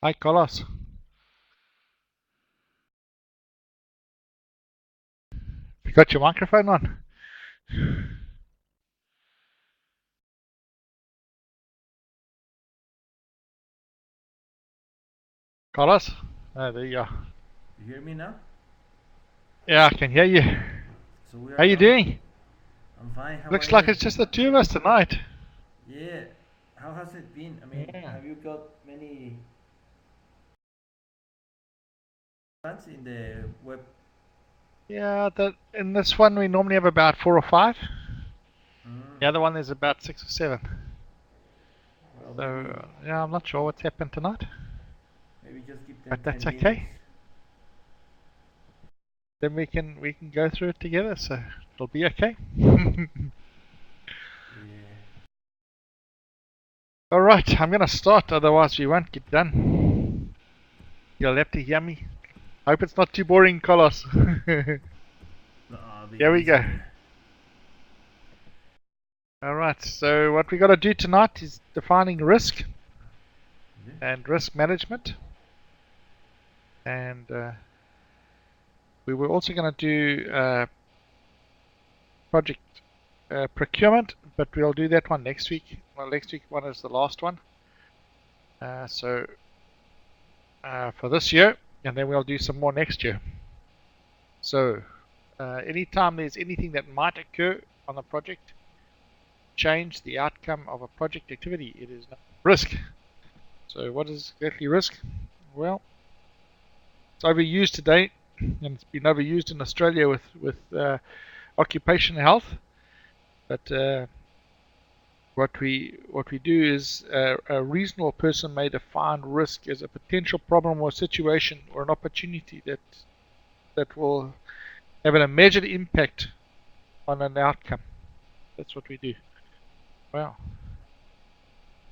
Hi, Carlos. You got your microphone on? Carlos? Oh, there you are. You hear me now? Yeah, I can hear you. So we are How you done. doing? I'm fine. How are Looks like you? it's just the two of us tonight. Yeah. How has it been? I mean, Yeah. have you got many fans in the web? Yeah, that in this one we normally have about 4 or 5. Mm, The other one is about 6 or 7. well, So yeah, I'm not sure what's happened tonight, maybe just give them but that's 10 minutes. okay. Then we can go through it together, so it'll be okay. Yeah. All right, I'm gonna start, otherwise we won't get done. You'll have to hear me. Hope it's not too boring, Carlos. No, I'll be Here we easy go. there. Alright, so what we got to do tonight is defining risk Yeah. and risk management. And we were also going to do project procurement, but we'll do that one next week. Well, next week one is the last one. So for this year, and then we'll do some more next year. So anytime there's anything that might occur on the project, change the outcome of a project activity, it is risk. So what is exactly risk? Well, it's overused today, and it's been overused in Australia with occupational health. But what we do is a reasonable person may define risk as a potential problem or situation or an opportunity that will have a measured impact on an outcome. That's what we do. Wow.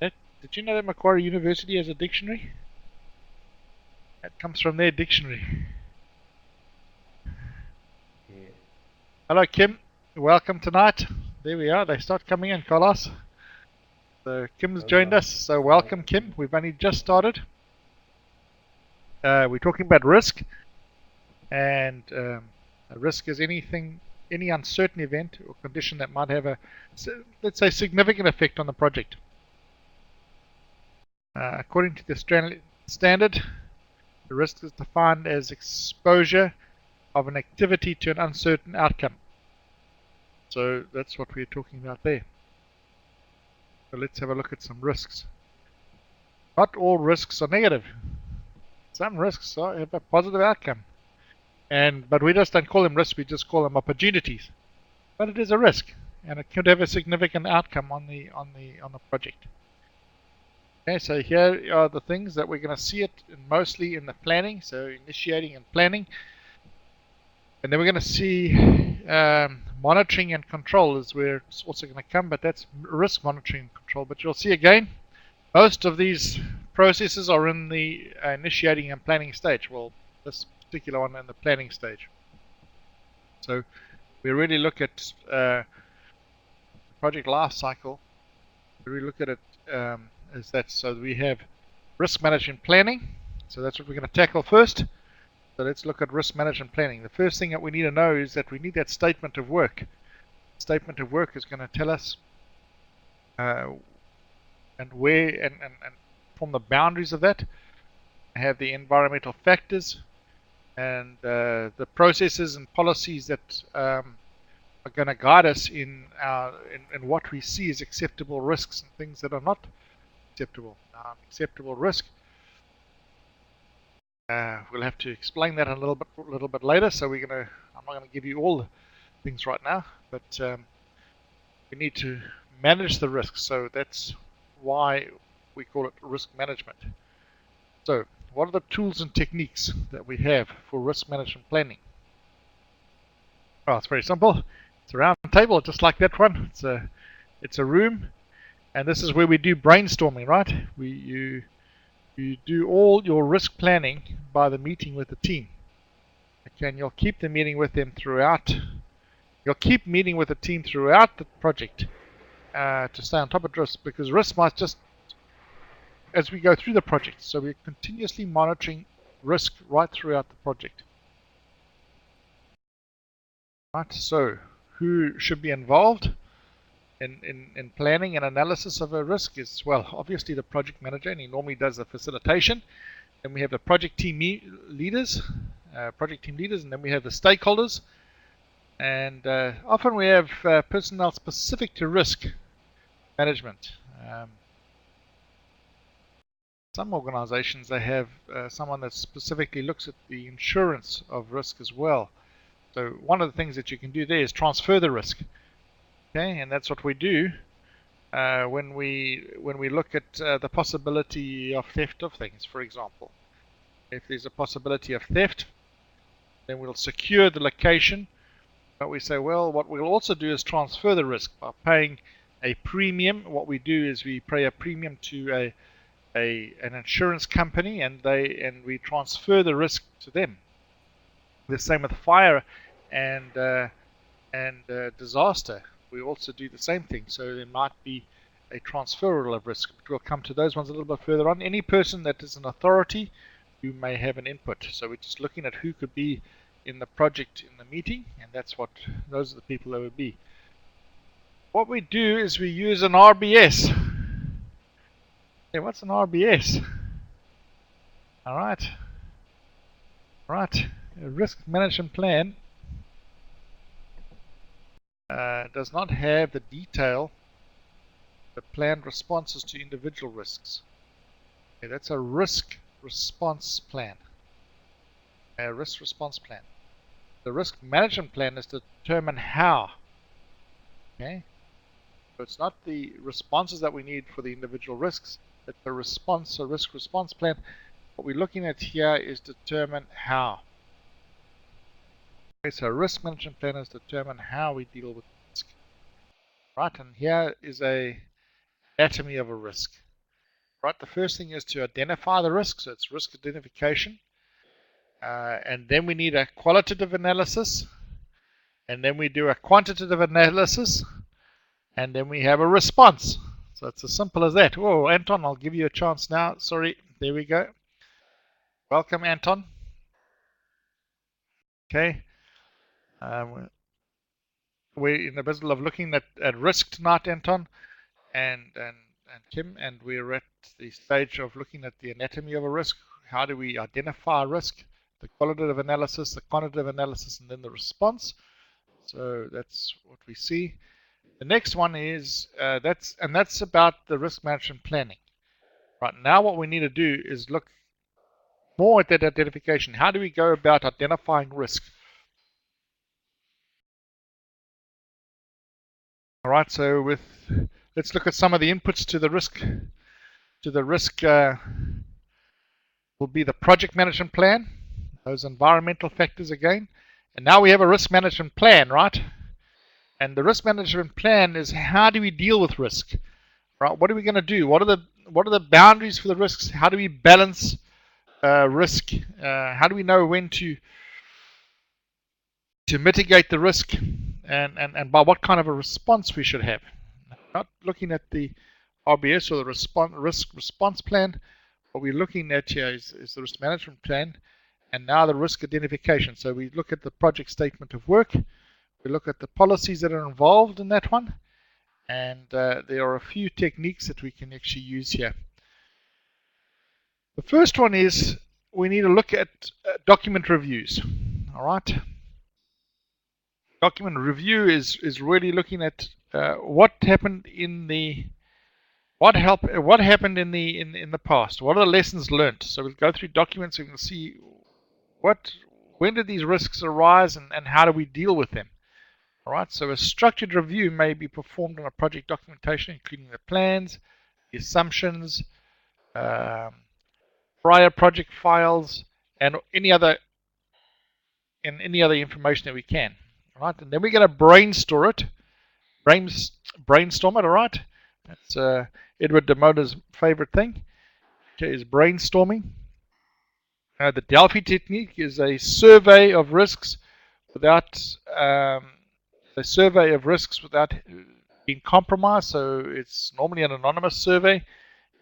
Did you know that Macquarie University has a dictionary? That comes from their dictionary. Yeah. Hello, Kim. Welcome tonight. There we are. They start coming in, Carlos. So Kim's joined Welcome. us. So welcome, Kim. We've only just started. We're talking about risk, and risk is any uncertain event or condition that might have let's say, significant effect on the project. According to the standard, the risk is defined as exposure of an activity to an uncertain outcome. So that's what we're talking about there. So let's have a look at some risks. Not all risks are negative. Some risks have a positive outcome. But we just don't call them risks, we just call them opportunities. But it is a risk, and it could have a significant outcome on the project. Okay, so here are the things that we're going to see it mostly in the planning, so initiating and planning. And then we're going to see monitoring and control is where it's also going to come, but that's risk monitoring and control. But you'll see again, most of these processes are in the initiating and planning stage. Well, this particular one in the planning stage. So we really look at project life cycle. We really look at it as that. So we have risk management planning. So that's what we're going to tackle first. So let's look at risk management planning. The first thing that we need to know is that we need that statement of work. Statement of work is going to tell us and where and from the boundaries of that. Have the environmental factors and the processes and policies that are going to guide us in what we see as acceptable risks and things that are not acceptable. Acceptable risk. We'll have to explain that a little bit later. So I'm not going to give you all the things right now, but we need to manage the risks. So that's why we call it risk management. So what are the tools and techniques that we have for risk management planning? Well, it's very simple. It's a round table, just like that one. It's a room, and this is where we do brainstorming, right? You do all your risk planning by the meeting with the team. Okay, and you'll keep the meeting with them throughout. You'll keep meeting with the team throughout the project to stay on top of risk, because risk might just as we go through the project. So we're continuously monitoring risk right throughout the project. Right, so who should be involved in planning and analysis of a risk is, well, obviously the project manager, and he normally does the facilitation. Then we have the project team leaders, and then we have the stakeholders. And often we have personnel specific to risk management. Some organizations, they have someone that specifically looks at the insurance of risk as well. So one of the things that you can do there is transfer the risk. Okay, and that's what we do when we look at the possibility of theft of things, for example. If there's a possibility of theft, then we'll secure the location. But we say, well, what we'll also do is transfer the risk by paying a premium. What we do is we pay a premium to an insurance company, and we transfer the risk to them. The same with fire and disaster. We also do the same thing. So there might be a transferal of risk. But we'll come to those ones a little bit further on. Any person that is an authority, you may have an input. So we're just looking at who could be in the project in the meeting, and those are the people that would be. What we do is we use an RBS. Okay, what's an RBS? All right. A risk management plan does not have the detail, the planned responses to individual risks. Okay, that's a risk response plan. A risk response plan. The risk management plan is to determine how. Okay, so it's not the responses that we need for the individual risks. It's a risk response plan. What we're looking at here is determine how. Okay, so a risk management plan is determine how we deal with risk. Right, and here is a anatomy of a risk. Right, the first thing is to identify the risk, so it's risk identification. And then we need a qualitative analysis. And then we do a quantitative analysis. And then we have a response. So it's as simple as that. Whoa, Anton, I'll give you a chance now. Sorry, there we go. Welcome, Anton. Okay. We're in the middle of looking at risk tonight, Anton and Kim, and we're at the stage of looking at the anatomy of a risk. How do we identify risk? The qualitative analysis, the quantitative analysis, and then the response. So that's what we see. The next one is that's about the risk management planning. Right now, what we need to do is look more at that identification. How do we go about identifying risk? All right, so let's look at some of the inputs to the risk. Will be the project management plan, those environmental factors again. And now we have a risk management plan, right? And the risk management plan is how do we deal with risk, right? What are we going to do? What are the boundaries for the risks? How do we balance risk? How do we know when to mitigate the risk, and by what kind of a response we should have? Not looking at the RBS or the risk response plan. What we're looking at here is the risk management plan, and now the risk identification. So we look at the project statement of work, we look at the policies that are involved in that one, and there are a few techniques that we can actually use here. The first one is we need to look at document reviews. All right. Document review is really looking at what happened in the what happened in the past. What are the lessons learned? So we'll go through documents and we'll see when did these risks arise and how do we deal with them. All right. So a structured review may be performed on a project documentation, including the plans, the assumptions, prior project files, and any other information that we can. All right. And then we're going to brainstorm it. All right. That's Edward Demoda's favorite thing. Okay, is brainstorming. The Delphi technique is a survey of risks without being compromised. So it's normally an anonymous survey,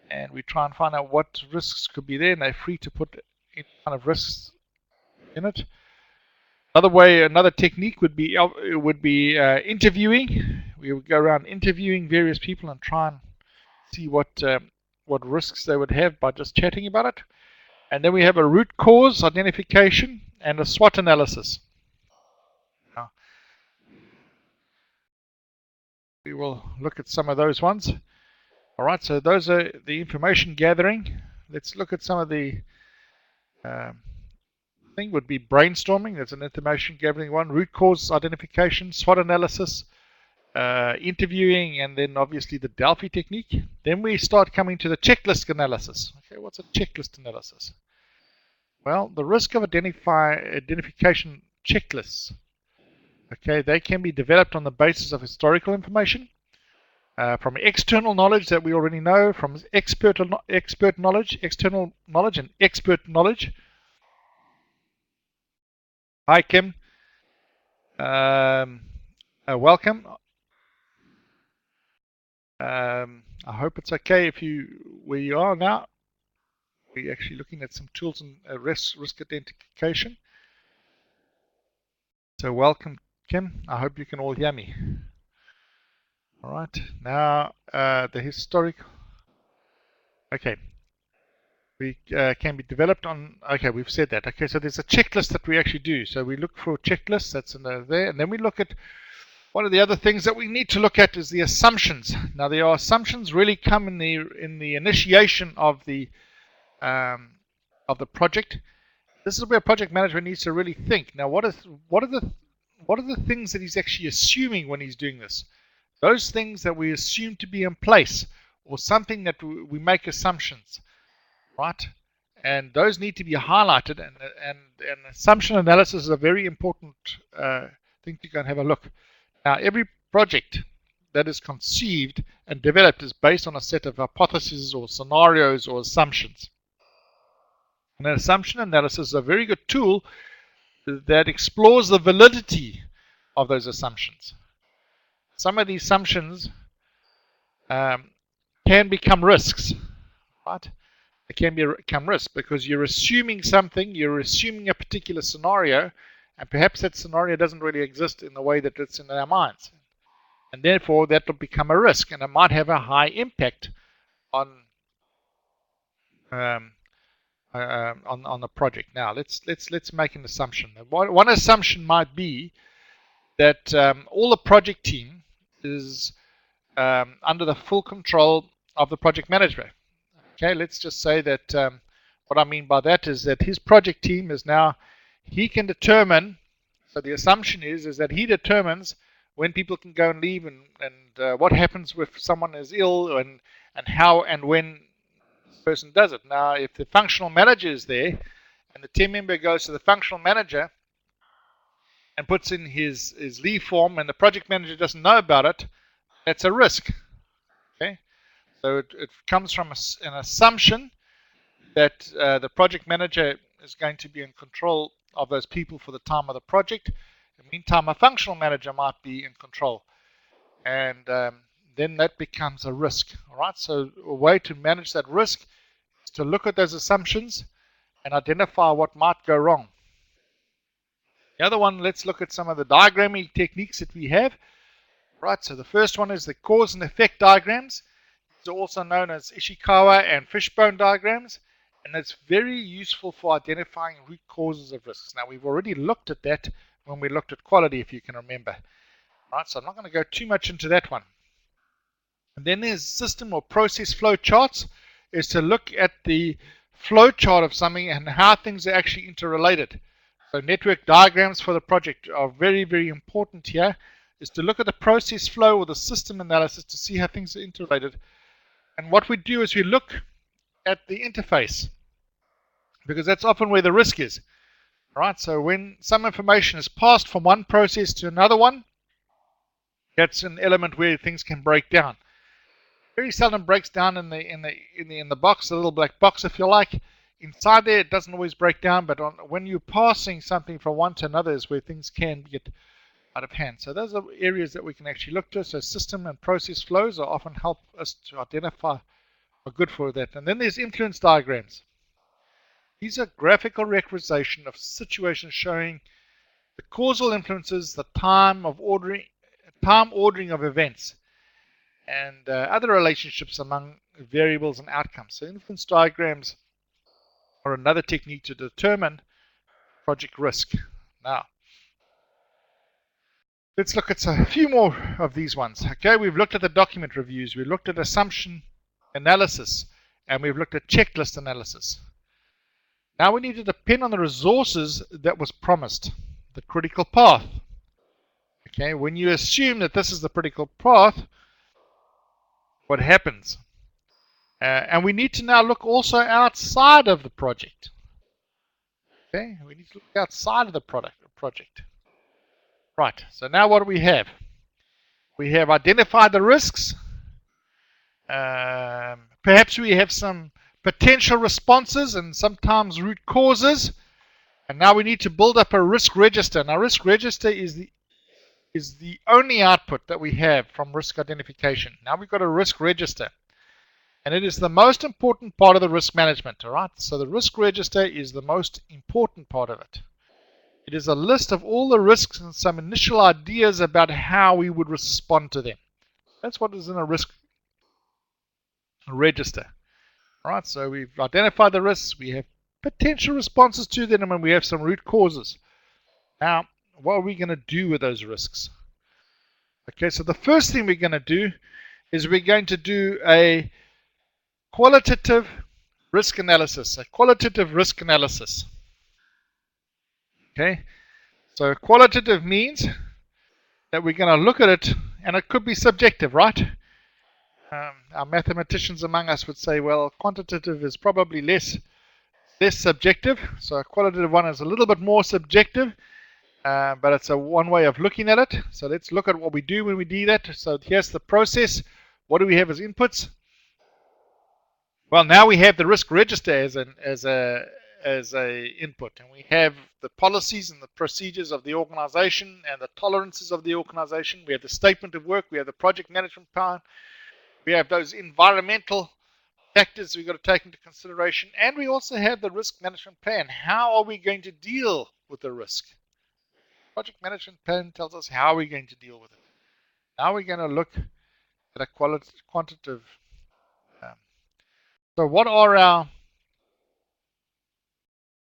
and we try and find out what risks could be there, and they're free to put any kind of risks in it. Another technique would be interviewing. We would go around interviewing various people and try and see what risks they would have by just chatting about it. And then we have a root cause identification and a SWOT analysis. Now, we will look at some of those ones. All right, so those are the information gathering. Let's look at some of the thing would be brainstorming. That's an information gathering one. Root cause identification, SWOT analysis, interviewing, and then obviously the Delphi technique. Then we start coming to the checklist analysis. Okay, what's a checklist analysis? Well, the risk of identification checklists. Okay, they can be developed on the basis of historical information, from external knowledge that we already know, from expert knowledge, external knowledge, and expert knowledge. Hi, Kim. Welcome. I hope it's okay if where you are now. We're actually looking at some tools and risk identification. So welcome, Kim. I hope you can all hear me. All right. Now, the historic. Okay. We can be developed on. Okay, we've said that. Okay, so there's a checklist that we actually do. So we look for checklists. That's in there, and then we look at. One of the other things that we need to look at is the assumptions. Now, the assumptions really come in the initiation of the project. This is where project management needs to really think. Now, what are the things that he's actually assuming when he's doing this? Those things that we assume to be in place, or something that we make assumptions, right? And those need to be highlighted. And assumption analysis is a very important thing to go and have a look. Now, every project that is conceived and developed is based on a set of hypotheses or scenarios or assumptions. And an assumption analysis is a very good tool that explores the validity of those assumptions. Some of the assumptions can become risks, right? It can become risks because you're assuming something, you're assuming a particular scenario, and perhaps that scenario doesn't really exist in the way that it's in our minds. And therefore, that will become a risk, and it might have a high impact on the project. Now, let's make an assumption. One assumption might be that all the project team is under the full control of the project manager. Okay, let's just say that what I mean by that is that his project team is now, he can determine, so the assumption is that he determines when people can go and leave and what happens if someone is ill and how and when this person does it. Now, if the functional manager is there and the team member goes to the functional manager and puts in his leave form and the project manager doesn't know about it, that's a risk. Okay, so it comes from an assumption that the project manager is going to be in control of those people for the time of the project. In the meantime, a functional manager might be in control, and then that becomes a risk. All right, so a way to manage that risk is to look at those assumptions and identify what might go wrong. The other one, let's look at some of the diagramming techniques that we have. Right, so the first one is the cause and effect diagrams. These are also known as Ishikawa and fishbone diagrams, and it's very useful for identifying root causes of risks. Now, we've already looked at that when we looked at quality, if you can remember. Right, so I'm not going to go too much into that one. And then there's system or process flow charts, is to look at the flow chart of something and how things are actually interrelated. So network diagrams for the project are very, very important here, is to look at the process flow or the system analysis to see how things are interrelated. And what we do is we look at the interface, because that's often where the risk is. Right, so when some information is passed from one process to another one, that's an element where things can break down. Very seldom breaks down in the box, the little black box, if you like. Inside there, it doesn't always break down, but when you're passing something from one to another is where things can get out of hand. So those are areas that we can actually look to. So system and process flows are often help us to identify are good for that. And then there's influence diagrams. These are graphical representation of situations showing the causal influences, the time ordering of events, and other relationships among variables and outcomes. So influence diagrams are another technique to determine project risk. Now, let's look at a few more of these ones. Okay, we've looked at the document reviews, we've looked at assumption analysis, and we've looked at checklist analysis. Now we need to depend on the resources that was promised, the critical path. Okay, when you assume that this is the critical path, what happens? And we need to now look also outside of the project. Okay, we need to look outside of the project. Right, so now what do we have? We have identified the risks. Perhaps we have some potential responses and sometimes root causes. And now we need to build up a risk register. Now, risk register is the only output that we have from risk identification. Now we've got a risk register. And it is the most important part of the risk management, all right? So the risk register is the most important part of it. It is a list of all the risks and some initial ideas about how we would respond to them. That's what is in a risk register. All right, so we've identified the risks, we have potential responses to them, and we have some root causes. Now, what are we going to do with those risks? Okay, so the first thing we're going to do is we're going to do a qualitative risk analysis. A qualitative risk analysis. Okay, so qualitative means that we're going to look at it, and it could be subjective, right? Our mathematicians among us would say, well, quantitative is probably less subjective, so a qualitative one is a little bit more subjective, but it's one way of looking at it. So let's look at what we do when we do that. So here's the process. What do we have as inputs? Well, now we have the risk register as a input, and we have the policies and the procedures of the organization and the tolerances of the organization. We have the statement of work. We have the project management plan. We have those environmental factors we've got to take into consideration, and we also have the risk management plan. How are we going to deal with the risk? Project management plan tells us how we're going to deal with it. Now we're going to look at a quantitative. So what are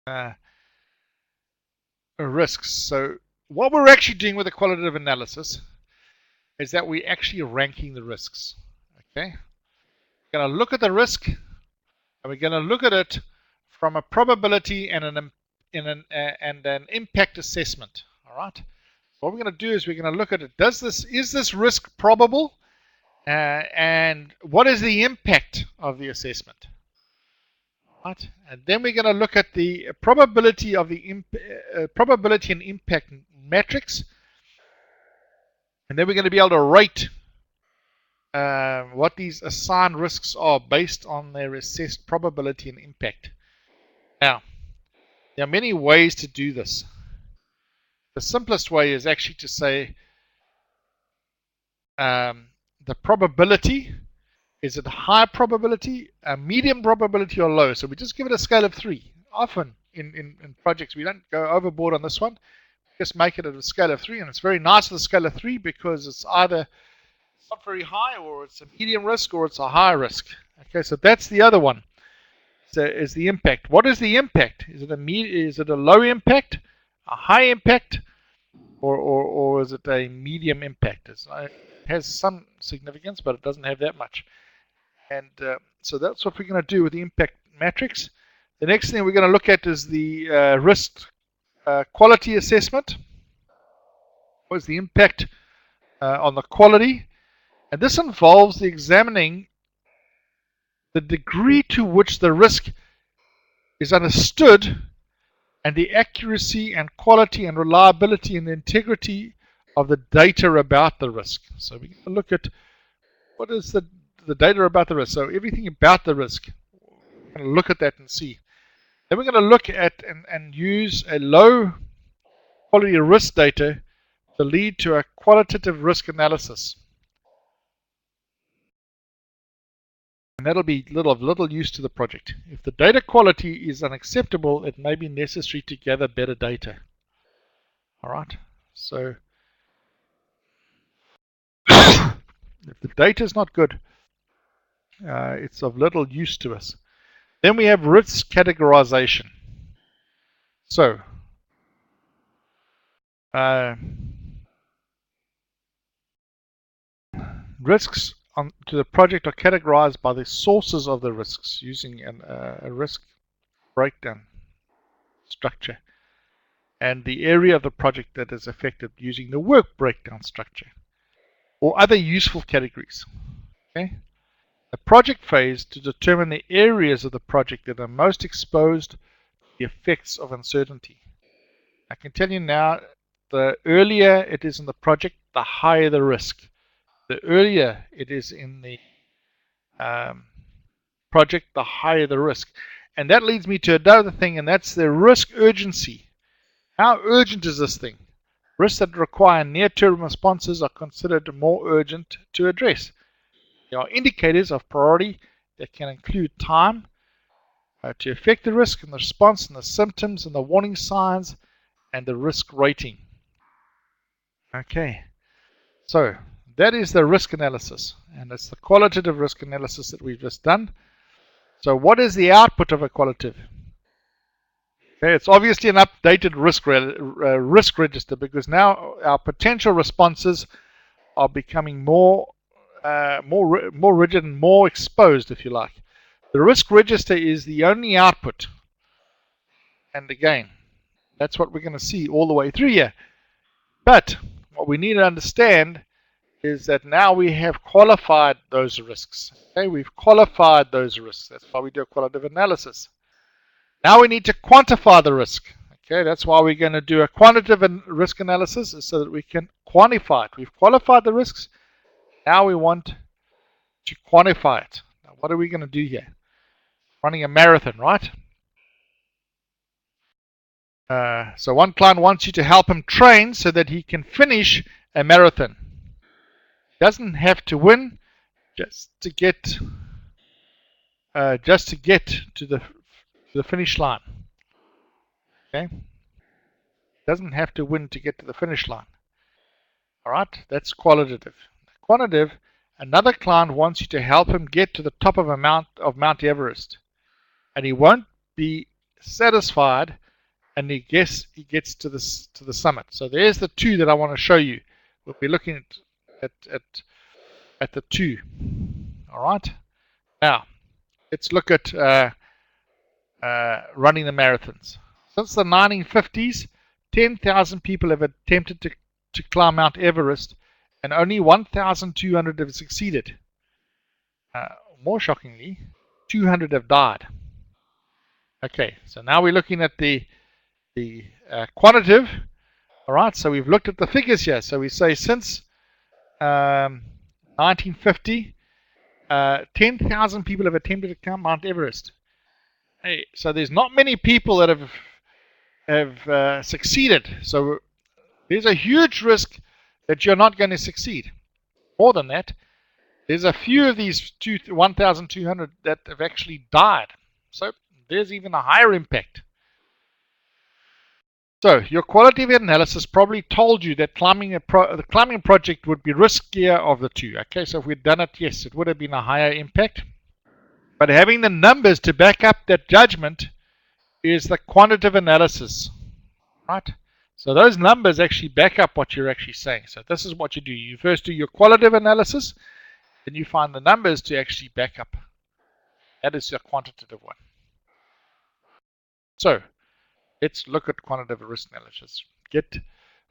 our risks? So what we're actually doing with a qualitative analysis is that we're actually ranking the risks. Okay, we're going to look at the risk, and we're going to look at it from a probability and an impact assessment. All right. What we're going to do is we're going to look at it. Is this risk probable? And what is the impact of the assessment? Right. And then we're going to look at the probability of the probability and impact matrix. And then we're going to be able to rate what these assigned risks are based on their assessed probability and impact. Now, there are many ways to do this. The simplest way is actually to say the probability, is it a high probability, a medium probability, or low? So we just give it a scale of 3. Often in projects we don't go overboard on this one. Just make it at a scale of 3, and it's very nice with a scale of 3 because it's either not very high, or it's a medium risk, or it's a high risk. Okay, so that's the other one. So is the impact. What is the impact? Is it a low impact, a high impact, or is it a medium impact? It has some significance, but it doesn't have that much. And so that's what we're going to do with the impact matrix. The next thing we're going to look at is the risk quality assessment. What is the impact on the quality? And this involves examining the degree to which the risk is understood and the accuracy and quality and reliability and the integrity of the data about the risk. So we're going to look at what is the data about the risk. So everything about the risk, we're going to look at that and see. Then we're going to look at and use a low quality risk data to lead to a qualitative risk analysis. And that'll be of little use to the project. If the data quality is unacceptable, it may be necessary to gather better data. All right. So if the data is not good, it's of little use to us. Then we have risk categorization. So risks to the project are categorized by the sources of the risks using a risk breakdown structure, and the area of the project that is affected using the work breakdown structure, or other useful categories. Okay? The project phase to determine the areas of the project that are most exposed to the effects of uncertainty. I can tell you now, the earlier it is in the project, the higher the risk. The earlier it is in the project, the higher the risk. And that leads me to another thing, and that's the risk urgency. How urgent is this thing? Risks that require near-term responses are considered more urgent to address. There are indicators of priority that can include time to affect the risk and the response and the symptoms and the warning signs and the risk rating. Okay, so that is the risk analysis, and it's the qualitative risk analysis that we've just done. So what is the output of a qualitative? Okay, it's obviously an updated risk register, because now our potential responses are becoming more rigid and more exposed, if you like. The risk register is the only output, and again, that's what we're going to see all the way through here. But what we need to understand is that now we have qualified those risks. Okay, we've qualified those risks. That's why we do a qualitative analysis. Now we need to quantify the risk. Okay, that's why we're going to do a quantitative risk analysis, so that we can quantify it. We've qualified the risks. Now we want to quantify it. Now, what are we going to do here? Running a marathon, right? So one client wants you to help him train so that he can finish a marathon. He doesn't have to win, just to get to the finish line. Okay, doesn't have to win to get to the finish line. All right, that's qualitative. Quantitative, another client wants you to help him get to the top of Mount Everest, and he won't be satisfied, and he gets to the summit. So there's the two that I want to show you. We'll be looking at the two. All right. Now let's look at running the marathons. Since the 1950s, 10,000 people have attempted to climb Mount Everest, and only 1,200 have succeeded. More shockingly, 200 have died. Okay, so now we're looking at the quantitative. All right, so we've looked at the figures here. So we say since 1950, 10,000 people have attempted to climb Mount Everest. Hey, so there's not many people that have succeeded. So there's a huge risk that you're not going to succeed. More than that, there's a few of these 1,200 that have actually died. So there's even a higher impact. So your qualitative analysis probably told you that the climbing project would be riskier of the two. Okay, so if we'd done it, yes, it would have been a higher impact. But having the numbers to back up that judgment is the quantitative analysis, right? So those numbers actually back up what you're actually saying. So this is what you do. You first do your qualitative analysis, then you find the numbers to actually back up. That is your quantitative one. So let's look at quantitative risk analysis.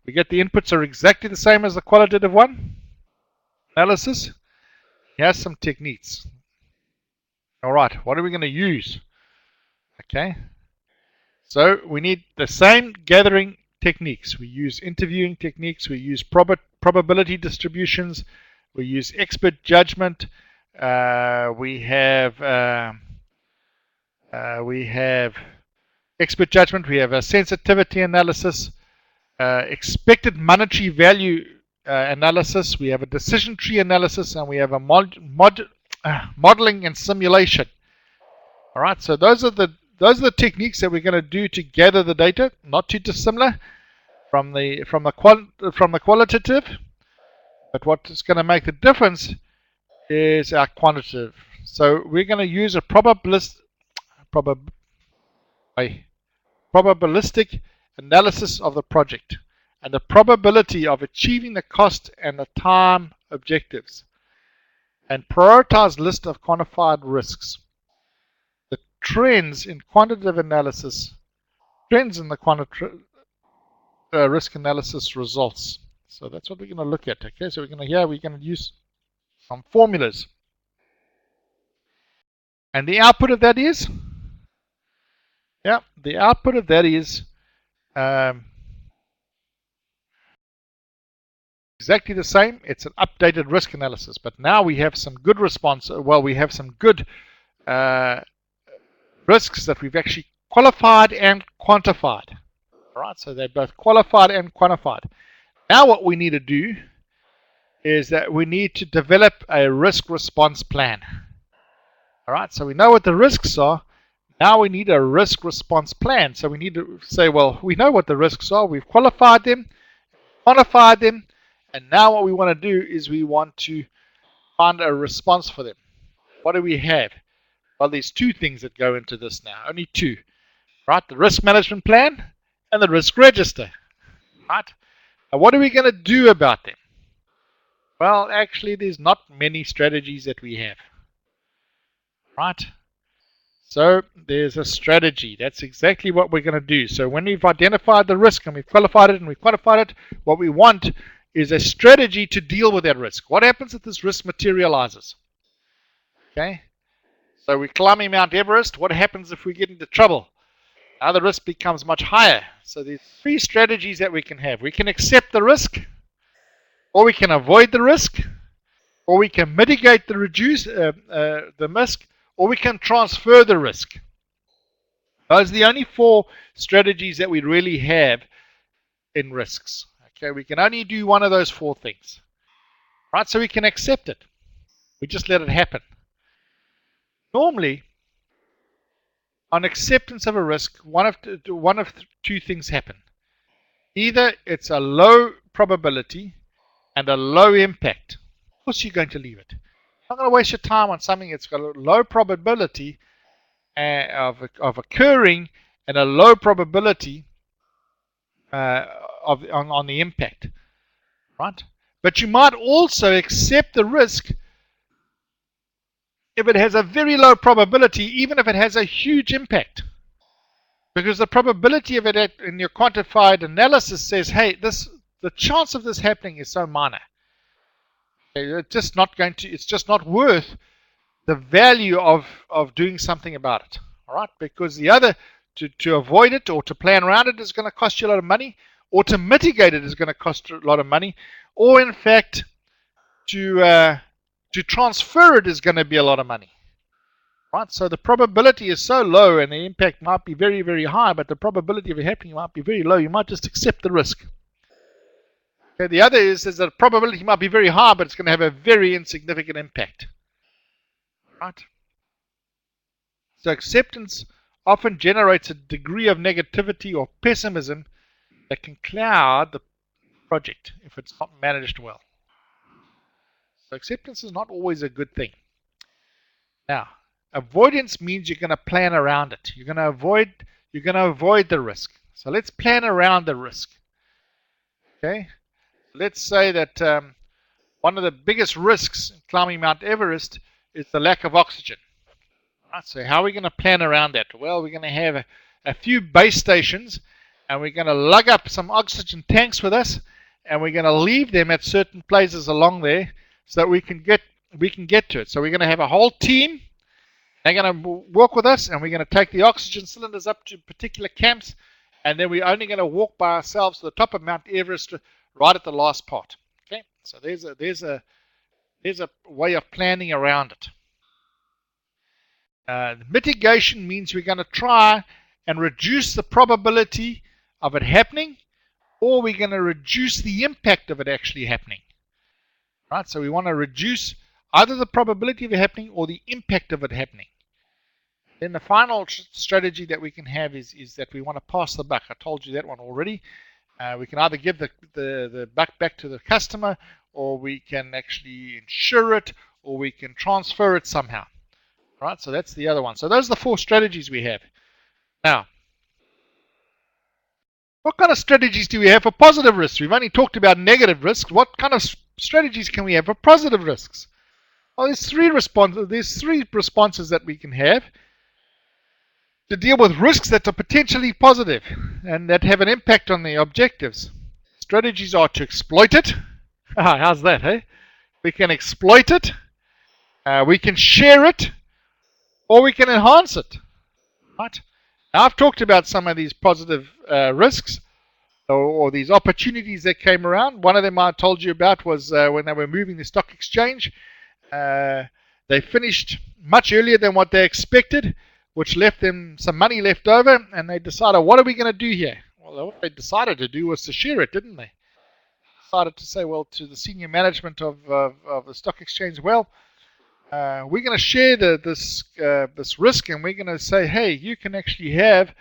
We get the inputs are exactly the same as the qualitative one. Analysis. Here's some techniques. All right, what are we going to use? Okay, so we need the same gathering techniques. We use interviewing techniques. We use probability distributions. We use expert judgment. We have expert judgment. We have a sensitivity analysis, expected monetary value analysis. We have a decision tree analysis, and we have a modeling and simulation. All right, so those are the techniques that we're going to do to gather the data, not too dissimilar from the qualitative, but what is going to make the difference is our quantitative. So we're going to use a probabilistic analysis of the project and the probability of achieving the cost and the time objectives, and prioritize list of quantified risks. The trends in quantitative analysis, trends in the quantitative risk analysis results. So that's what we're going to look at. Okay, so we're going to use some formulas, and the output of that is, the output of that is exactly the same. It's an updated risk analysis, but now we have some good response. Well, we have some good risks that we've actually qualified and quantified. All right, so they're both qualified and quantified. Now what we need to do is that we need to develop a risk response plan. All right, so we know what the risks are. Now we need a risk response plan. So we need to say, well, we know what the risks are. We've qualified them, quantified them, and now what we want to do is we want to find a response for them. What do we have? Well, there's two things that go into this now. Only two. Right? The risk management plan and the risk register. Right? Now, what are we going to do about them? Well, actually, there's not many strategies that we have. Right? So there's a strategy. That's exactly what we're going to do. So when we've identified the risk and we've qualified it and we've quantified it, what we want is a strategy to deal with that risk. What happens if this risk materializes? Okay? So we're climbing Mount Everest. What happens if we get into trouble? Now the risk becomes much higher. So there's three strategies that we can have. We can accept the risk, or we can avoid the risk, or we can mitigate the risk, or we can transfer the risk. Those are the only four strategies that we really have in risks. Okay, we can only do one of those four things. Right, so we can accept it. We just let it happen. Normally, on acceptance of a risk, one of two things happen. Either it's a low probability and a low impact. Of course, you're going to leave it. You're not going to waste your time on something that's got a low probability of occurring and a low probability on the impact, right? But you might also accept the risk if it has a very low probability, even if it has a huge impact, because the probability of it in your quantified analysis says, hey, the chance of this happening is so minor. It's just not worth the value of doing something about it. All right, because the other, to avoid it or to plan around it, is going to cost you a lot of money, or to mitigate it is going to cost a lot of money, or in fact to transfer it is going to be a lot of money. Right, so the probability is so low and the impact might be very, very high, but the probability of it happening might be very low. You might just accept the risk. Okay, the other is that the probability might be very high, but it's going to have a very insignificant impact. Right? So acceptance often generates a degree of negativity or pessimism that can cloud the project if it's not managed well. So acceptance is not always a good thing. Now, avoidance means you're going to plan around it. You're going to avoid the risk. So let's plan around the risk. Okay? Let's say that one of the biggest risks in climbing Mount Everest is the lack of oxygen. Right, so how are we going to plan around that? Well, we're going to have a few base stations, and we're going to lug up some oxygen tanks with us, and we're going to leave them at certain places along there so that we can get to it. So we're going to have a whole team. They're going to walk with us, and we're going to take the oxygen cylinders up to particular camps, and then we're only going to walk by ourselves to the top of Mount Everest right at the last part. Okay, so there's a way of planning around it. Mitigation means we're going to try and reduce the probability of it happening, or we're going to reduce the impact of it actually happening. Right, so we want to reduce either the probability of it happening or the impact of it happening. Then the final strategy that we can have is that we want to pass the buck. I told you that one already. We can either give the buck back to the customer, or we can actually insure it, or we can transfer it somehow. Right, so that's the other one. So those are the 4 strategies we have. Now, what kind of strategies do we have for positive risks? We've only talked about negative risks. What kind of strategies can we have for positive risks? Well, there's 3 responses. There's 3 responses that we can have to deal with risks that are potentially positive and that have an impact on the objectives. Strategies are to exploit it. How's that, hey? We can exploit it, we can share it, or we can enhance it. Right? Now, I've talked about some of these positive risks or these opportunities that came around. One of them I told you about was when they were moving the stock exchange. They finished much earlier than what they expected, which left them some money left over, and they decided, what are we going to do here? Well, what they decided to do was to share it, didn't they? Decided to say, well, to the senior management of the stock exchange, well, we're going to share this risk, and we're going to say, hey, you can actually have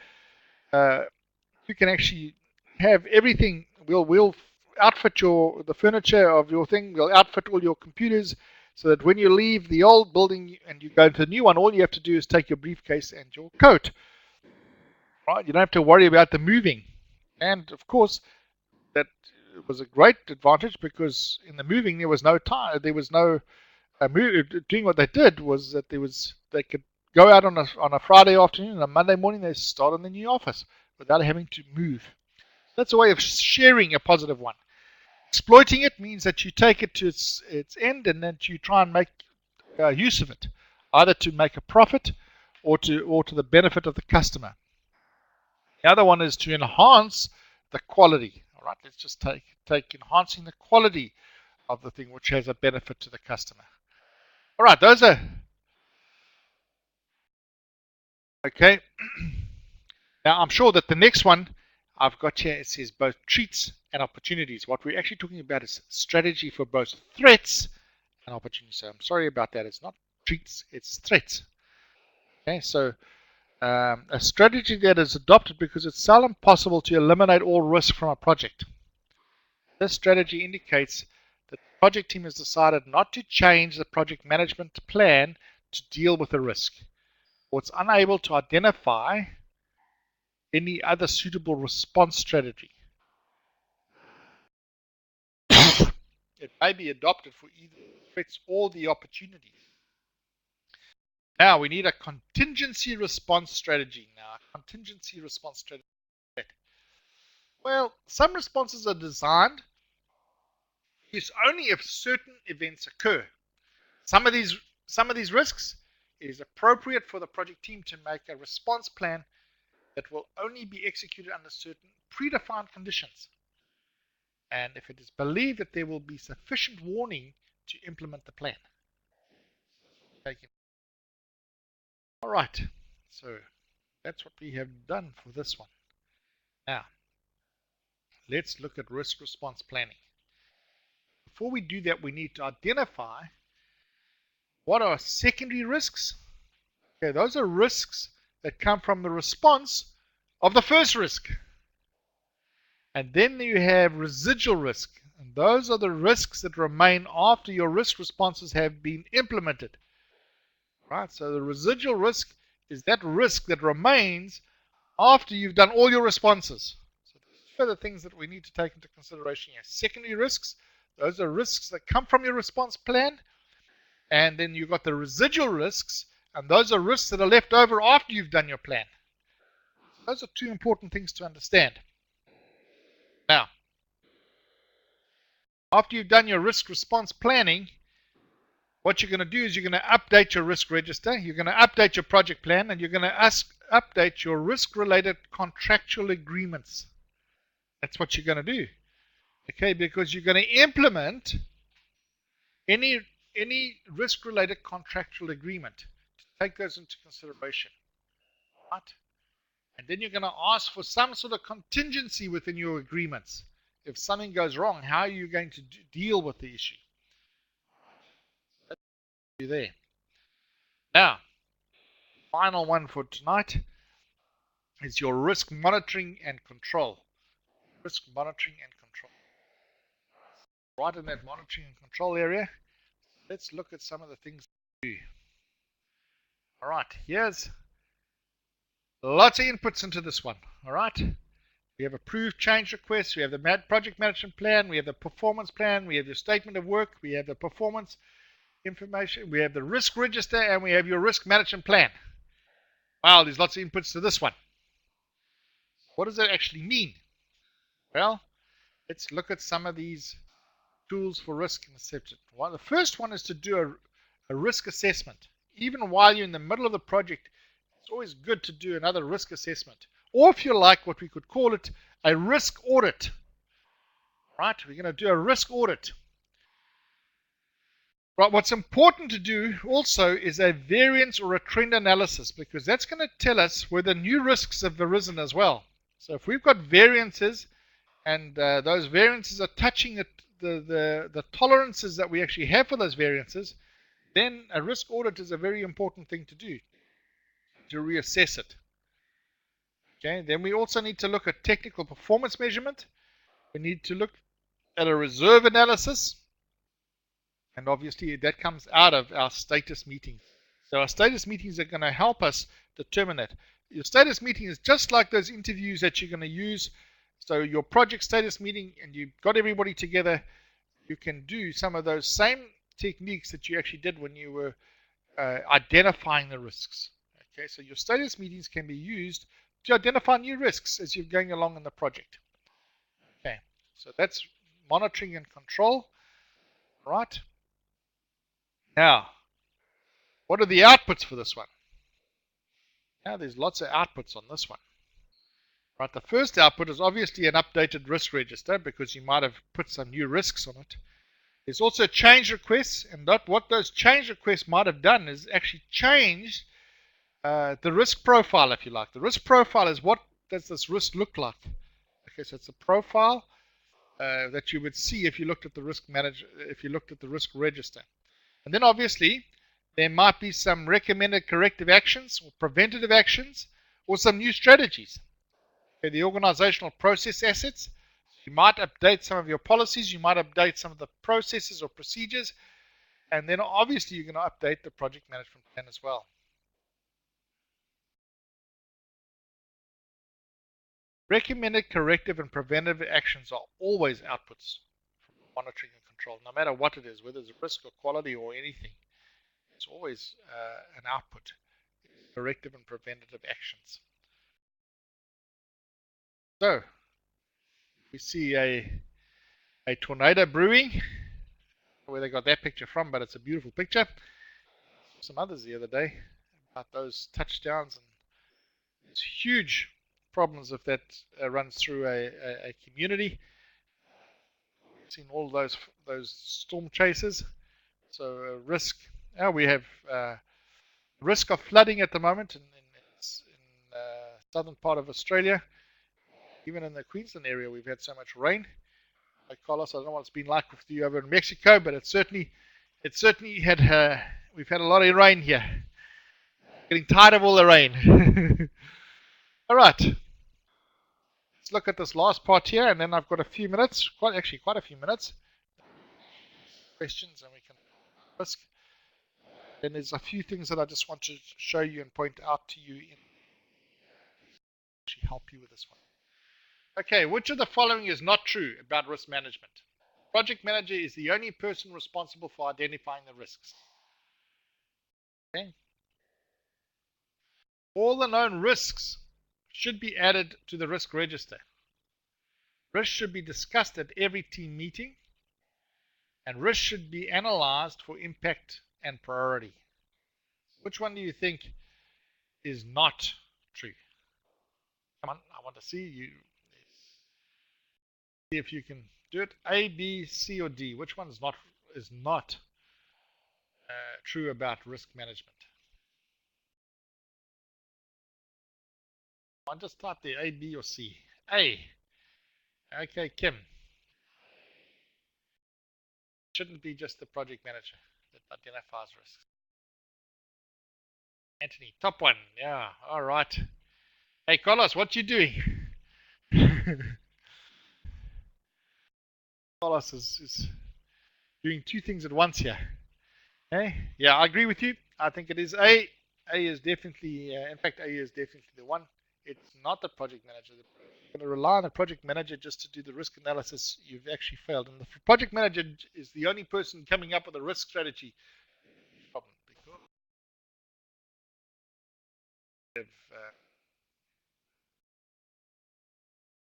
everything. We'll outfit the furniture of your thing. We'll outfit all your computers, so that when you leave the old building and you go to the new one, all you have to do is take your briefcase and your coat. Right? You don't have to worry about the moving. And of course, that was a great advantage, because in the moving there was no time. There was no doing. What they did was that they could go out on a Friday afternoon, and a Monday morning they start in the new office without having to move. That's a way of sharing a positive one. Exploiting it means that you take it to its end, and that you try and make use of it, either to make a profit or to the benefit of the customer. The other one is to enhance the quality. All right, let's just take enhancing the quality of the thing, which has a benefit to the customer. All right, those are okay. Now, I'm sure that the next one I've got here, it says both treats and opportunities. What we're actually talking about is strategy for both threats and opportunities. So I'm sorry about that. It's not treats, it's threats. Okay, so a strategy that is adopted because it's seldom possible to eliminate all risk from a project. This strategy indicates that the project team has decided not to change the project management plan to deal with the risk, or it's unable to identify any other suitable response strategy. It may be adopted for either the threats or the opportunities. Now we need a contingency response strategy. Now, a contingency response strategy. Well, some responses are designed to use only if certain events occur. Some of these risks, it is appropriate for the project team to make a response plan that will only be executed under certain predefined conditions, and if it is believed that there will be sufficient warning to implement the plan. All right, so that's what we have done for this one. Now, let's look at risk response planning. Before we do that, we need to identify what are secondary risks. Okay, those are risks that come from the response of the first risk. And then you have residual risk, and those are the risks that remain after your risk responses have been implemented. Right, so the residual risk is that risk that remains after you've done all your responses. So these are the things that we need to take into consideration here. Secondary risks, those are risks that come from your response plan. And then you've got the residual risks, and those are risks that are left over after you've done your plan. Those are 2 important things to understand. Now, after you've done your risk response planning, what you're going to do is you're going to update your risk register, you're going to update your project plan, and you're going to update your risk-related contractual agreements. That's what you're going to do. Okay, because you're going to implement any risk-related contractual agreement to take those into consideration. Right? And then you're going to ask for some sort of contingency within your agreements. If something goes wrong, how are you going to deal with the issue? you there. Now, final one for tonight is your risk monitoring and control. Risk monitoring and control. Right in that monitoring and control area, let's look at some of the things we do. All right, here's lots of inputs into this one. All right, we have approved change requests, we have the project management plan, we have the performance plan, we have the statement of work, we have the performance information, we have the risk register, and we have your risk management plan. Wow, there's lots of inputs to this one. What does that actually mean? Well, let's look at some of these tools for risk assessment. The first one is to do a risk assessment. Even while you're in the middle of the project, it's always good to do another risk assessment. Or if you like, what we could call it, a risk audit. Right? We're going to do a risk audit. Right, what's important to do also is a variance or a trend analysis, because that's going to tell us whether new risks have arisen as well. So if we've got variances and those variances are touching the tolerances that we actually have for those variances, then a risk audit is a very important thing to do, to reassess it. Okay, then we also need to look at technical performance measurement. We need to look at a reserve analysis. And obviously that comes out of our status meetings. So our status meetings are going to help us determine that. Your status meeting is just like those interviews that you're going to use. So your project status meeting, and you've got everybody together, you can do some of those same techniques that you actually did when you were identifying the risks. Okay, so your status meetings can be used to identify new risks as you're going along in the project. Okay, so that's monitoring and control. Right. Now, what are the outputs for this one? Now, there's lots of outputs on this one. Right, the first output is obviously an updated risk register, because you might have put some new risks on it. There's also change requests, and what those change requests might have done is actually changed the risk profile, if you like. The risk profile is, what does this risk look like? Okay, so it's a profile that you would see if you looked at the risk manager, if you looked at the risk register. And then obviously there might be some recommended corrective actions or preventative actions, or some new strategies. Okay, the organizational process assets. You might update some of your policies, you might update some of the processes or procedures, and then obviously you're going to update the project management plan as well. Recommended corrective and preventative actions are always outputs from monitoring and control, no matter what it is, whether it's risk or quality or anything. It's always an output, corrective and preventative actions. So, we see a tornado brewing, where they got that picture from, but it's a beautiful picture. Some others the other day about those touchdowns, and there's huge problems if that runs through a community. We've seen all those storm chasers. So risk. Now we have risk of flooding at the moment in southern part of Australia. Even in the Queensland area, we've had so much rain. Like Carlos, I don't know what it's been like with you over in Mexico, but it certainly had. We've had a lot of rain here. Getting tired of all the rain. All right. Let's look at this last part here, and then I've got a few minutes. Quite a few minutes. Questions, and we can risk. Then there's a few things that I just want to show you and point out to you in actually help you with this one. Okay, which of the following is not true about risk management? Project manager is the only person responsible for identifying the risks. Okay. All the known risks should be added to the risk register. Risks should be discussed at every team meeting, and risks should be analyzed for impact and priority. Which one do you think is not true? Come on, I want to see you. See if you can do it. A, B, C, or D. Which one is not true about risk management? I'll just type there A, B, or C. A. Okay, Kim. Shouldn't be just the project manager that identifies risks. Anthony, top one. Yeah, all right. Hey, Carlos, what you doing? Carlos is doing two things at once here. Hey, yeah, I agree with you. I think it is A. A is definitely, in fact, A is definitely the one. It's not the project manager. You're going to rely on the project manager just to do the risk analysis. You've actually failed. And the project manager is the only person coming up with a risk strategy problem because of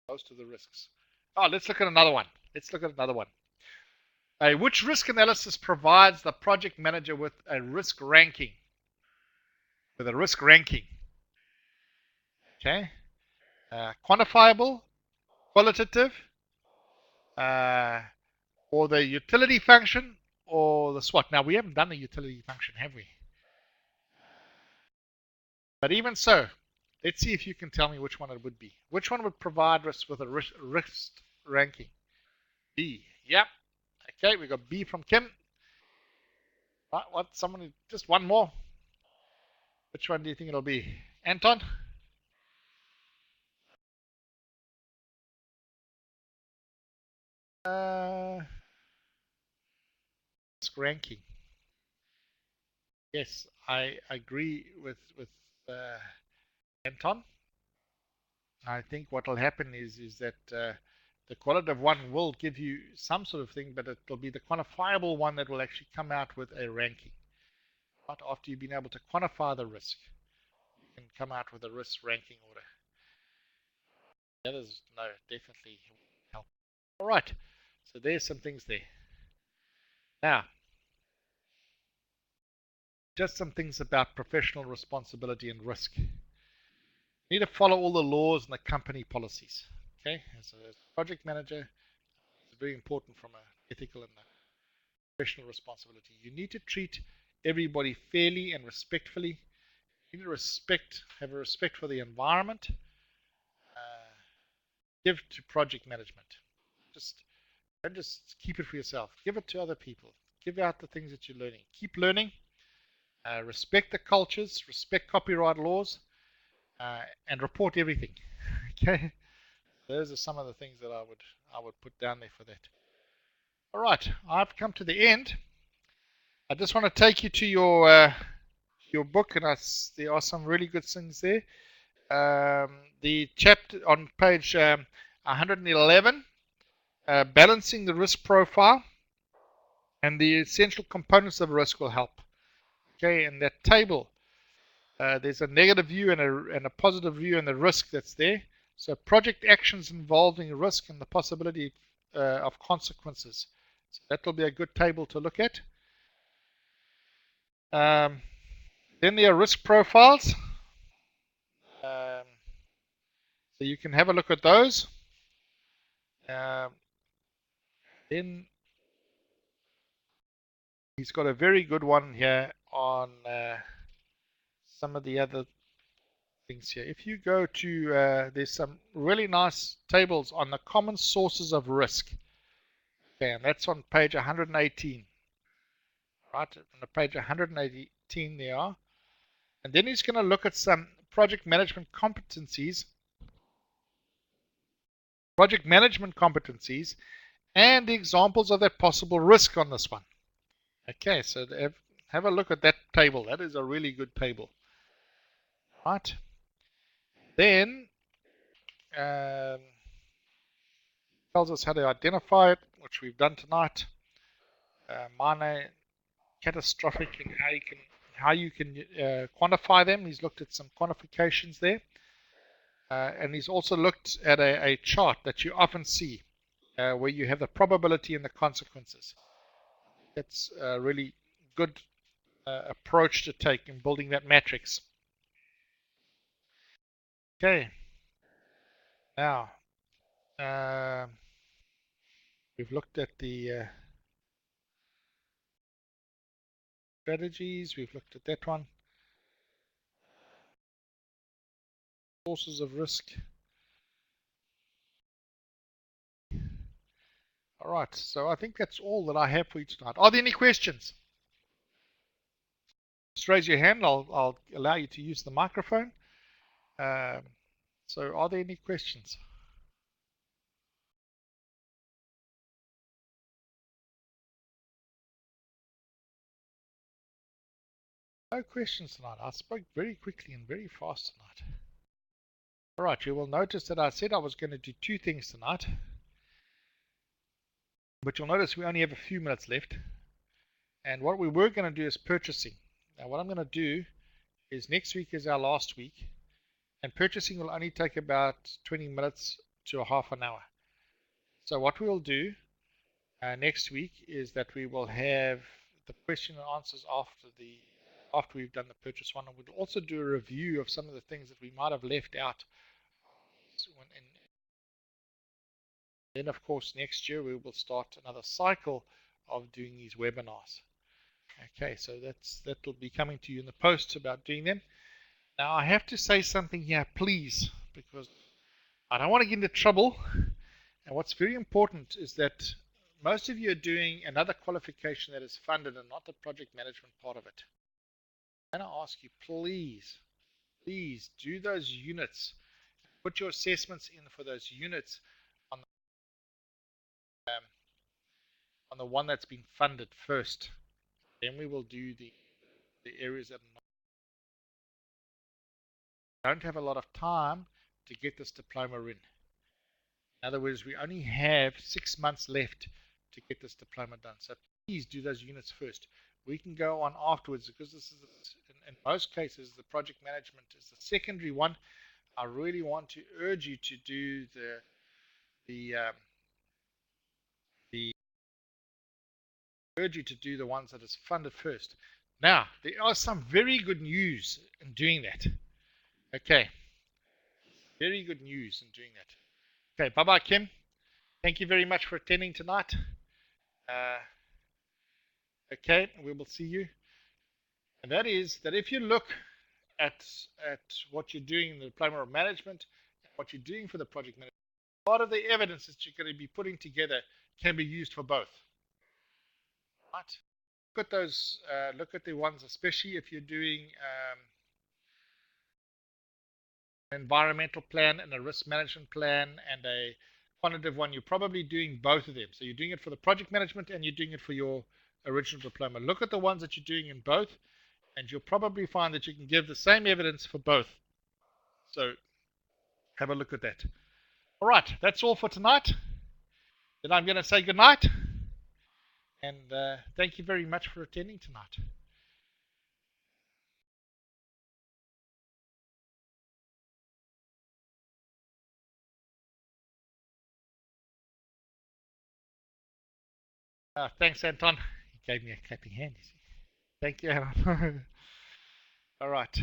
most of the risks. Oh, let's look at another one. Let's look at another one. Which risk analysis provides the project manager with a risk ranking? With a risk ranking. Okay. Quantifiable, qualitative, uh, or the utility function, or the SWOT. Now, we haven't done the utility function, have we? But even so, let's see if you can tell me which one it would be. Which one would provide us with a risk ranking? B. Yep. Okay, we got B from Kim. What? Someone, just one more. Which one do you think it'll be? Anton? Risk ranking. Yes, I agree with Anton. I think what will happen is that the qualitative one will give you some sort of thing, but it'll be the quantifiable one that will actually come out with a ranking. Right after you've been able to quantify the risk, you can come out with a risk ranking order. The others, no, definitely help. All right, so there's some things there. Now, just some things about professional responsibility and risk. You need to follow all the laws and the company policies. Okay, as a project manager, it's very important from an ethical and professional responsibility. You need to treat everybody fairly and respectfully. You need to have a respect for the environment. Give to project management. Just don't just keep it for yourself. Give it to other people. Give out the things that you're learning. Keep learning. Respect the cultures. Respect copyright laws, and report everything. Okay. Those are some of the things that I would put down there for that. All right, I've come to the end. I just want to take you to your book, and there are some really good things there. The chapter on page 111, balancing the risk profile, and the essential components of risk will help. Okay, in that table, there's a negative view and a positive view, and the risk that's there. So project actions involving risk and the possibility of consequences. So that will be a good table to look at. Then there are risk profiles. So you can have a look at those. Then he's got a very good one here on some of the other things here. If you go to, there's some really nice tables on the common sources of risk. Okay, and that's on page 118. Right, on the page 118 there are. And then he's going to look at some project management competencies and the examples of that possible risk on this one. Okay, so have a look at that table. That is a really good table. Right. Then tells us how to identify it, which we've done tonight. Minor, catastrophic, and how you can quantify them. He's looked at some quantifications there. And he's also looked at a chart that you often see where you have the probability and the consequences. That's a really good approach to take in building that matrix. Okay. Now, we've looked at the strategies. We've looked at that one. Sources of risk. All right, so I think that's all that I have for you tonight. Are there any questions? just raise your hand. I'll allow you to use the microphone. So are there any questions? No questions tonight. I spoke very quickly and very fast tonight. All right, you will notice that I said I was going to do two things tonight. But you'll notice we only have a few minutes left. And what we were going to do is purchasing. Now what I'm going to do is next week is our last week. And purchasing will only take about 20 minutes to a half an hour. So what we'll do next week is that we will have the question and answers after we've done the purchase one, and we'll also do a review of some of the things that we might have left out. And then, of course, next year we will start another cycle of doing these webinars. Okay, so that'll be coming to you in the posts about doing them. Now, I have to say something here, please, because I don't want to get into trouble. And what's very important is that most of you are doing another qualification that is funded and not the project management part of it. I'm going to ask you, please do those units. Put your assessments in for those units on the one that's been funded first. Then we will do the areas that don't have a lot of time to get this diploma in. In other words, we only have 6 months left to get this diploma done. So please do those units first. We can go on afterwards because this is, in most cases, the project management is the secondary one. I really want to urge you to do the ones that is funded first. Now, there are some very good news in doing that. Okay, very good news in doing that. Okay, bye-bye, Kim. Thank you very much for attending tonight. Okay, we will see you. And that is that if you look at what you're doing in the diploma of management, what you're doing for the project management, a lot of the evidence that you're going to be putting together can be used for both. Right? Look at those. Look at the ones, especially if you're doing an environmental plan and a risk management plan and a quantitative one. You're probably doing both of them. So you're doing it for the project management and you're doing it for your original diploma. Look at the ones that you're doing in both, and you'll probably find that you can give the same evidence for both. So have a look at that. All right, that's all for tonight. Then I'm going to say good night, and thank you very much for attending tonight. Thanks, Anton. He gave me a clapping hand. Thank you, Alan. All right.